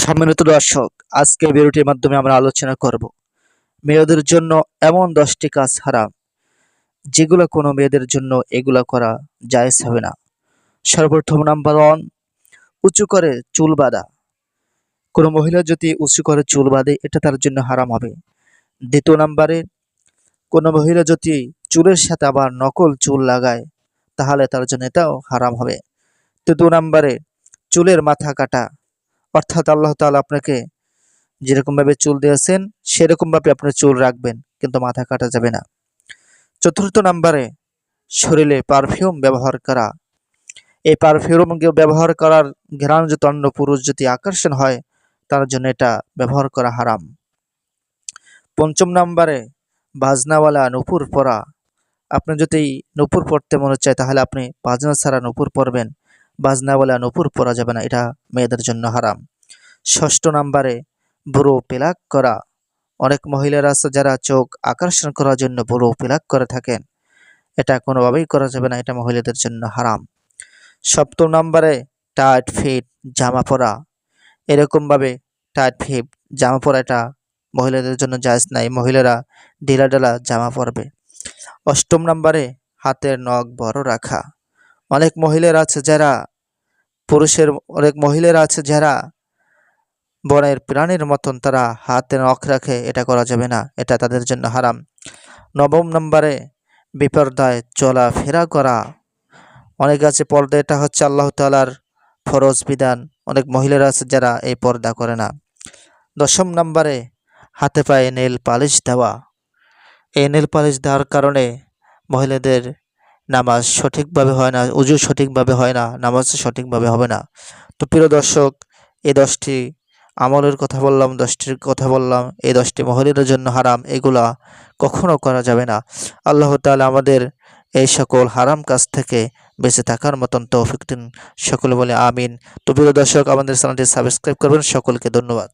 সম্মানিত দর্শক, আজকের ভিডিওটির মাধ্যমে আমরা আলোচনা করব মেয়েদের জন্য এমন 10টি কাজ হারাম যেগুলো কোনো মেয়েদের জন্য এগুলা করা জায়েজ হবে না। সর্বপ্রথম নাম্বার 1, উঁচু করে চুল বাঁধা। কোনো মহিলা যদি উঁচু করে চুল বাঁধে এটা তার জন্য হারাম হবে। দ্বিতীয় নাম্বারে, কোনো মহিলা যদি চুলের সাথে আবার নকল চুল লাগায় তাহলে তার জন্য এটাও হারাম হবে। তৃতীয় নাম্বারে, চুলের মাথা কাটা, অর্থাৎ আল্লাহ তাআলা আপনাকে যেরকম ভাবে চুল দিয়েছেন সেরকম ভাবে আপনার চুল রাখবেন, কিন্তু মাথা কাটা যাবে না। চতুর্থ নাম্বারে, শরীরে পারফিউম ব্যবহার করা। এই পারফিউম ব্যবহার করার ঘ্রাণ যদি অন্য পুরুষ যদি আকর্ষণ হয় তার জন্য এটা ব্যবহার করা হারাম। পঞ্চম নাম্বারে, বাজনাওয়ালা নূপুর পরা। আপনি যদি নূপুর পরতে মনে চায় তাহলে আপনি বাজনা ছাড়া নূপুর পরবেন, বাজনাওয়ালা নূপুর পরা যাবে না, এটা মেয়েদের জন্য হারাম। ষষ্ঠ নাম্বারে, ভ্রু প্লাক করা। অনেক মহিলারা আছে যারা চোখ আকর্ষণ করার জন্য ভ্রু প্লাক করে থাকেন, এটা কোনোভাবেই করা যাবে না, এটা মহিলাদের জন্য হারাম। সপ্তম নাম্বারে, টাইট ফিট জামা পরা। এরকমভাবে টাইট ফিট জামা পরা এটা মহিলাদের জন্য জায়েজ নাই, মহিলারা ঢিলা ঢালা জামা পরবে। অষ্টম নাম্বারে, হাতের নখ বড় রাখা। অনেক মহিলারা আছে যারা অনেক মহিলারা আছে যারা বনের প্রাণীর মতন তারা হাতে নখ রাখে, এটা করা যাবে না, এটা তাদের জন্য হারাম। নবম নম্বরে, বিপর্দায় চলাফেরা করা। অনেক আছে পর্দা, এটা হচ্ছে আল্লাহ তাআলার ফরজ বিধান, অনেক মহিলারা আছে যারা এই পর্দা করে না। দশম নম্বরে, হাতে পায়ে নেল পালিশ দেওয়া। এই নেল পালিশ দেওয়ার কারণে মহিলাদের নামাজ সঠিকভাবে হয় না, উজু সঠিকভাবে হয় না, নামাজ সঠিকভাবে হবে না। তো প্রিয় দর্শক, এই 10টি আমলের কথা বললাম, 10টির কথা বললাম, এই 10টি মহিলাদের জন্য হারাম, এগুলা কখনো করা যাবে না। আল্লাহ তাআলা আমাদের এই সকল হারাম কাজ থেকে বেঁচে থাকার মতন তৌফিক দিন, সকলে বলে আমিন। তো প্রিয় দর্শক, আমাদের চ্যানেলটি সাবস্ক্রাইব করবেন। সকলকে ধন্যবাদ।